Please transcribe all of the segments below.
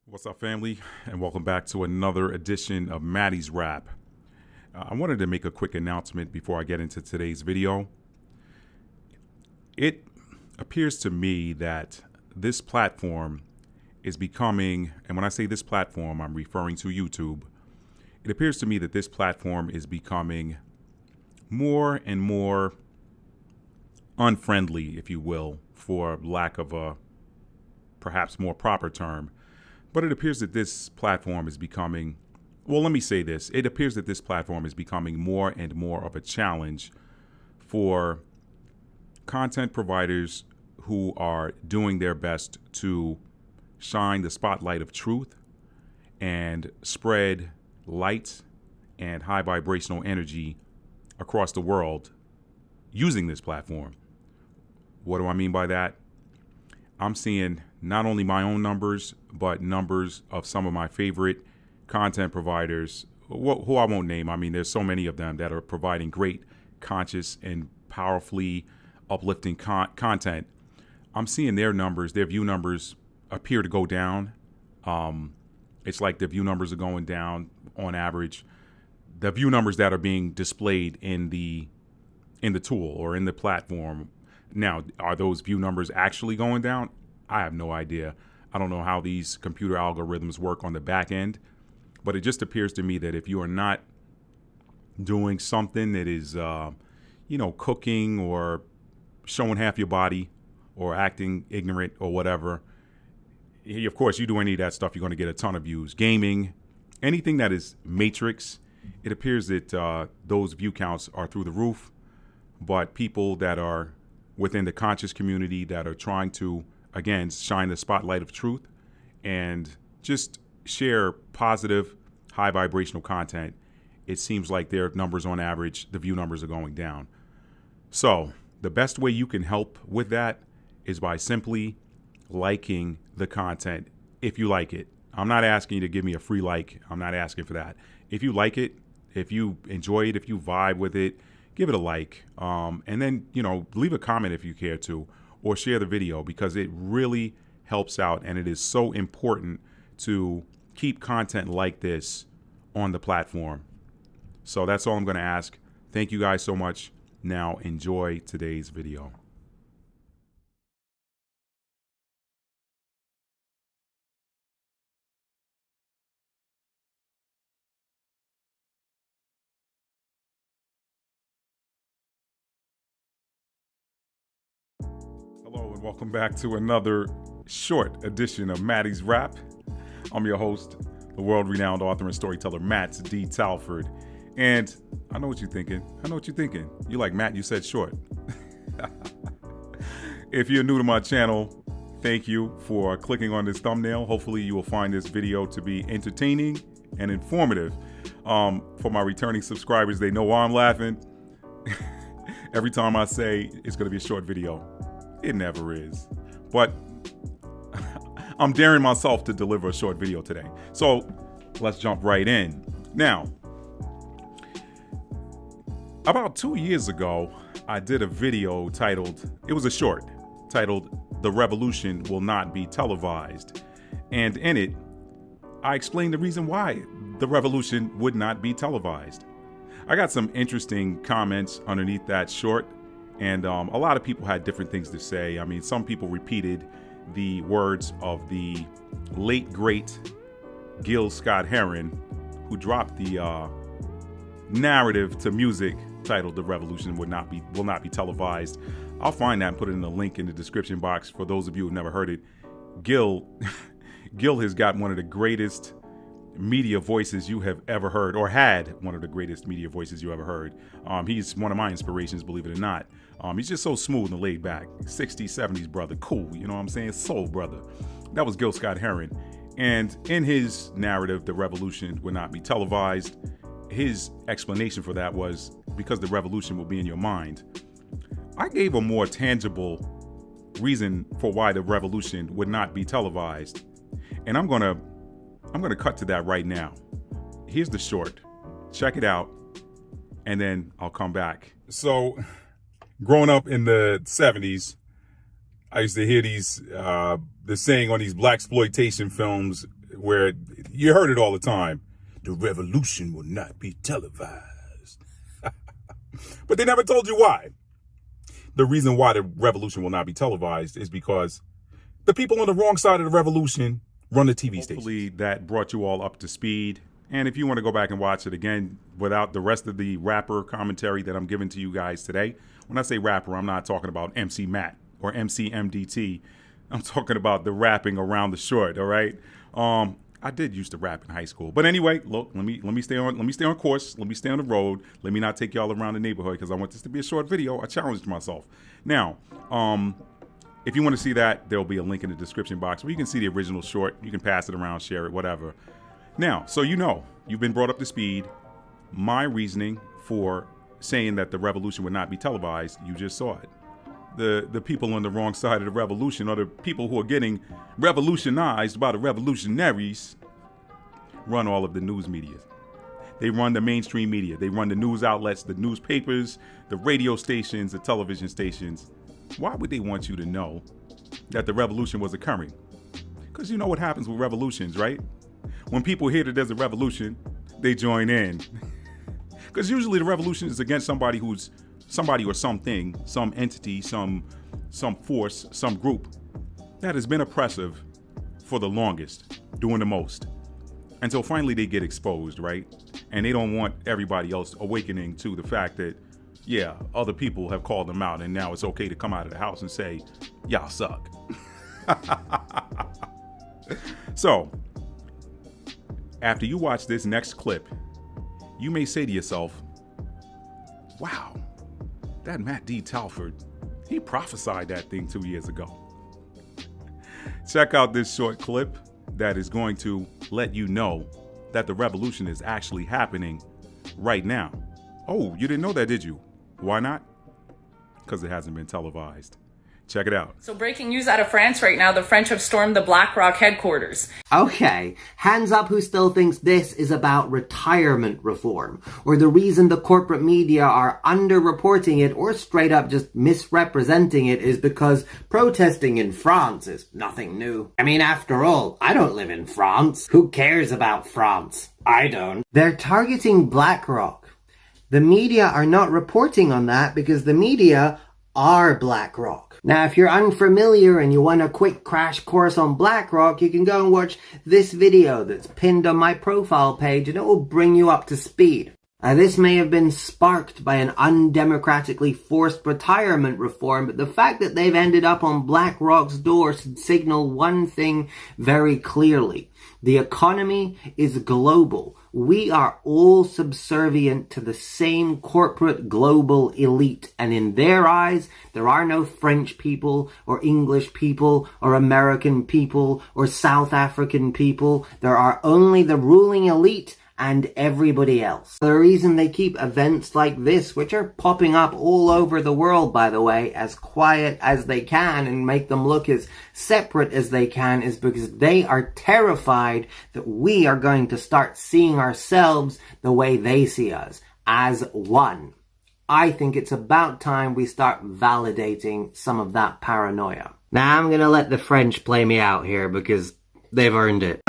What's up, family? And welcome back to another edition of Maddie's Rap. I wanted to make a quick announcement before I get into today's video. It appears to me that this platform is becoming, and when I say this platform, I'm referring to YouTube. It appears to me that this platform is becoming more and more unfriendly, if you will, for lack of a perhaps more proper term. But it appears that this platform is becoming, well, let me say this. It appears that this platform is becoming more and more of a challenge for content providers who are doing their best to shine the spotlight of truth and spread light and high vibrational energy across the world using this platform. What do I mean by that? I'm seeing not only my own numbers, but numbers of some of my favorite content providers, who I won't name. I mean, there's so many of them that are providing great, conscious, and powerfully uplifting content. I'm seeing their numbers, their view numbers appear to go down. It's like the view numbers are going down on average. The view numbers that are being displayed in the tool or in the platform. Now, are those view numbers actually going down? I have no idea. I don't know how these computer algorithms work on the back end, but it just appears to me that if you are not doing something that is, cooking or showing half your body or acting ignorant or whatever, of course, you do any of that stuff, you're going to get a ton of views. Gaming, anything that is matrix, it appears that those view counts are through the roof, but people that are within the conscious community that are trying to, again, shine the spotlight of truth and just share positive, high vibrational content, it seems like their numbers on average, the view numbers are going down. So the best way you can help with that is by simply liking the content if you like it. I'm not asking you to give me a free like. I'm not asking for that. If you like it, if you enjoy it, if you vibe with it, give it a like, and then, leave a comment if you care to, or share the video, because it really helps out, and it is so important to keep content like this on the platform. So that's all I'm going to ask. Thank you guys so much. Now enjoy today's video. Hello and welcome back to another short edition of Maddie's Rap. I'm your host, the world-renowned author and storyteller, Matt D. Talford. And I know what you're thinking. You're like, Matt, you said short. If you're new to my channel, thank you for clicking on this thumbnail. Hopefully you will find this video to be entertaining and informative. For my returning subscribers, they know why I'm laughing. Every time I say it's going to be a short video, it never is. But I'm daring myself to deliver a short video today. So let's jump right in. Now, about 2 years ago, I did a video titled, it was a short, titled, "The Revolution Will Not Be Televised." And in it, I explained the reason why the revolution would not be televised. I got some interesting comments underneath that short. And a lot of people had different things to say. I mean, some people repeated the words of the late, great Gil Scott-Heron, who dropped the narrative to music titled "The Revolution Will Not Be Televised." I'll find that and put it in the link in the description box for those of you who've never heard it. Gil has got one of the greatest media voices you have ever heard, or had one of the greatest media voices you ever heard. He's one of my inspirations, believe it or not. He's just so smooth and laid back. 60s, 70s brother, cool, you know what I'm saying? Soul brother. That was Gil Scott-Heron. And in his narrative, "The Revolution Will Not Be Televised," his explanation for that was because the revolution will be in your mind. I gave a more tangible reason for why the revolution would not be televised. And I'm gonna cut to that right now. Here's the short. Check it out, and then I'll come back. So, growing up in the 70s, I used to hear the saying on these blaxploitation films, where you heard it all the time. The revolution will not be televised. But they never told you why. The reason why the revolution will not be televised is because the people on the wrong side of the revolution run the TV station. Hopefully that brought you all up to speed. And if you want to go back and watch it again without the rest of the rapper commentary that I'm giving to you guys today, when I say rapper, I'm not talking about MC Matt or MC MDT. I'm talking about the rapping around the short, all right? I did used to rap in high school. But anyway, look, let me stay on course. Let me stay on the road. Let me not take y'all around the neighborhood because I want this to be a short video. I challenged myself. Now, if you want to see that, there'll be a link in the description box where you can see the original short. You can pass it around, share it, whatever. Now, so you've been brought up to speed. My reasoning for saying that the revolution would not be televised, you just saw it. The people on the wrong side of the revolution, or the people who are getting revolutionized by the revolutionaries, run all of the news media. They run the mainstream media. They run the news outlets, the newspapers, the radio stations, the television stations. Why would they want you to know that the revolution was occurring? Because you know what happens with revolutions, right? When people hear that there's a revolution, they join in. Because usually the revolution is against somebody or something, some entity, some force, some group that has been oppressive for the longest, doing the most. Until finally they get exposed, right? And they don't want everybody else awakening to the fact that, yeah, other people have called them out and now it's okay to come out of the house and say, y'all suck. So, after you watch this next clip, you may say to yourself, wow, that Matt D. Talford, he prophesied that thing 2 years ago. Check out this short clip that is going to let you know that the revolution is actually happening right now. Oh, you didn't know that, did you? Why not? Because it hasn't been televised. Check it out. So breaking news out of France right now, the French have stormed the Blackrock headquarters. Okay, hands up who still thinks this is about retirement reform, or the reason the corporate media are underreporting it or straight up just misrepresenting it is because protesting in France is nothing new. I mean, after all, I don't live in France. Who cares about France? I don't. They're targeting Blackrock. The media are not reporting on that because the media are Blackrock. Now, if you're unfamiliar and you want a quick crash course on Blackrock, you can go and watch this video that's pinned on my profile page and it will bring you up to speed. This may have been sparked by an undemocratically forced retirement reform, but the fact that they've ended up on Blackrock's door should signal one thing very clearly. The economy is global. We are all subservient to the same corporate global elite, and in their eyes, there are no French people, or English people, or American people, or South African people. There are only the ruling elite and everybody else. The reason they keep events like this, which are popping up all over the world, by the way, as quiet as they can and make them look as separate as they can, is because they are terrified that we are going to start seeing ourselves the way they see us, as one. I think it's about time we start validating some of that paranoia. Now I'm gonna let the French play me out here because they've earned it.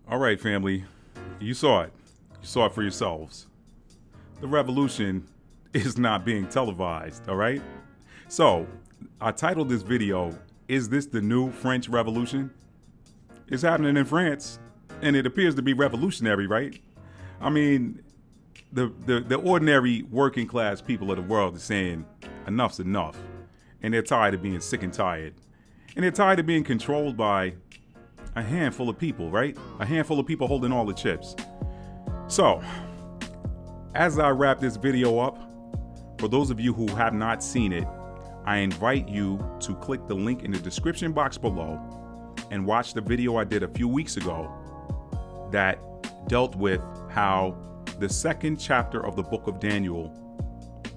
All right, family, you saw it. You saw it for yourselves. The revolution is not being televised, all right? So, I titled this video, Is This the New French Revolution? It's happening in France, and it appears to be revolutionary, right? I mean, the ordinary working class people of the world are saying, enough's enough. And they're tired of being sick and tired. And they're tired of being controlled by a handful of people, right? A handful of people holding all the chips. So, as I wrap this video up, for those of you who have not seen it, I invite you to click the link in the description box below and watch the video I did a few weeks ago that dealt with how the second chapter of the book of Daniel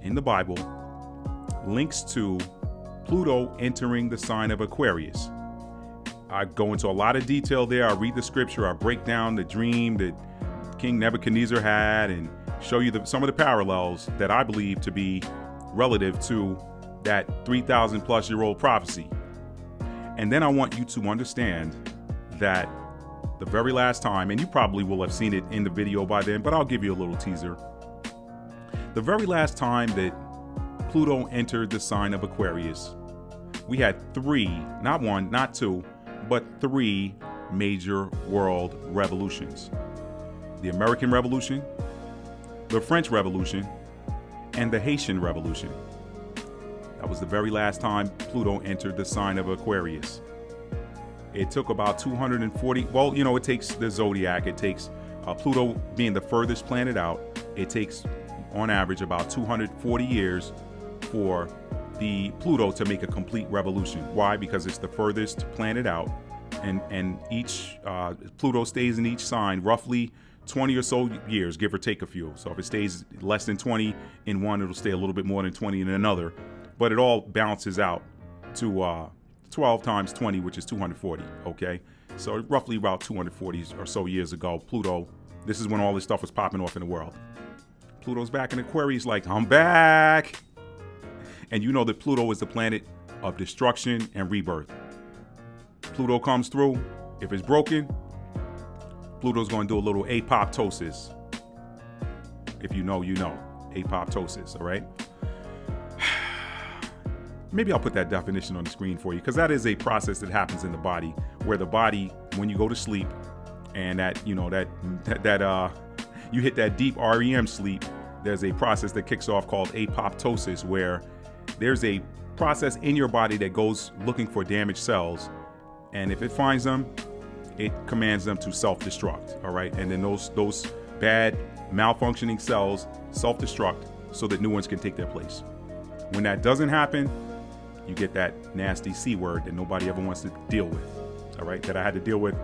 in the Bible links to Pluto entering the sign of Aquarius. I go into a lot of detail there. I read the scripture. I break down the dream that King Nebuchadnezzar had and show you some of the parallels that I believe to be relative to that 3,000 plus year old prophecy. And then I want you to understand that the very last time, and you probably will have seen it in the video by then, but I'll give you a little teaser. The very last time that Pluto entered the sign of Aquarius, we had three, not one, not two, but three major world revolutions. The American Revolution, the French Revolution, and the Haitian Revolution. That was the very last time Pluto entered the sign of Aquarius. It took about 240, well, it takes the zodiac, it takes Pluto being the furthest planet out, it takes on average about 240 years for the Pluto to make a complete revolution. Why? Because it's the furthest planet out, and each Pluto stays in each sign roughly 20 or so years, give or take a few. So if it stays less than 20 in one, it'll stay a little bit more than 20 in another, but it all balances out to 12 times 20, which is 240, okay? So roughly about 240 or so years ago, Pluto, this is when all this stuff was popping off in the world. Pluto's back in Aquarius like, I'm back. And you know that Pluto is the planet of destruction and rebirth. Pluto comes through. If it's broken, Pluto's going to do a little apoptosis. If you know, you know. Apoptosis, all right? Maybe I'll put that definition on the screen for you, because that is a process that happens in the body, where the body, when you go to sleep, and that you hit that deep REM sleep, there's a process that kicks off called apoptosis, where there's a process in your body that goes looking for damaged cells, and if it finds them, it commands them to self-destruct, all right? And then those bad, malfunctioning cells self-destruct so that new ones can take their place. When that doesn't happen, you get that nasty C word that nobody ever wants to deal with, all right? That I had to deal with.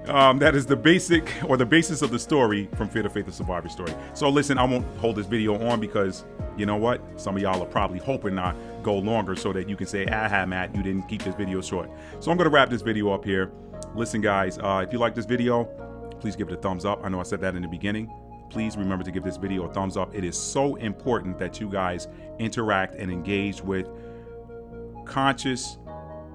That is the basis of the story from Fear to Faith, the Survivor Story. So listen, I won't hold this video on because you know what? Some of y'all are probably hoping not go longer so that you can say, aha, Matt, you didn't keep this video short. So I'm going to wrap this video up here. Listen, guys, if you like this video, please give it a thumbs up. I know I said that in the beginning. Please remember to give this video a thumbs up. It is so important that you guys interact and engage with conscious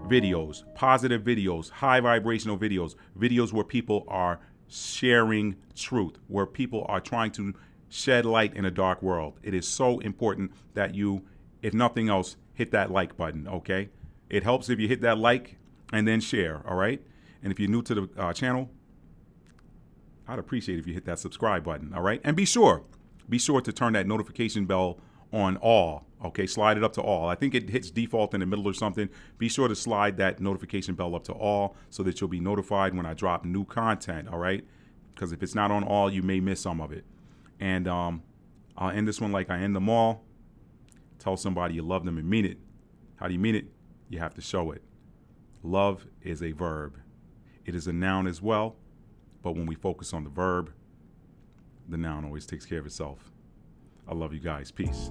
videos, positive videos, high vibrational videos, videos where people are sharing truth, where people are trying to shed light in a dark world. It is so important that you, if nothing else, hit that like button, okay? It helps if you hit that like and then share, all right? And if you're new to the channel, I'd appreciate if you hit that subscribe button, all right? And be sure to turn that notification bell on all, okay? Slide it up to all. I think it hits default in the middle or something. Be sure to slide that notification bell up to all so that you'll be notified when I drop new content, all right? Because if it's not on all, you may miss some of it. And I'll end this one like I end them all. Tell somebody you love them and mean it. How do you mean it? You have to show it. Love is a verb. It is a noun as well, but when we focus on the verb, the noun always takes care of itself. I love you guys. Peace.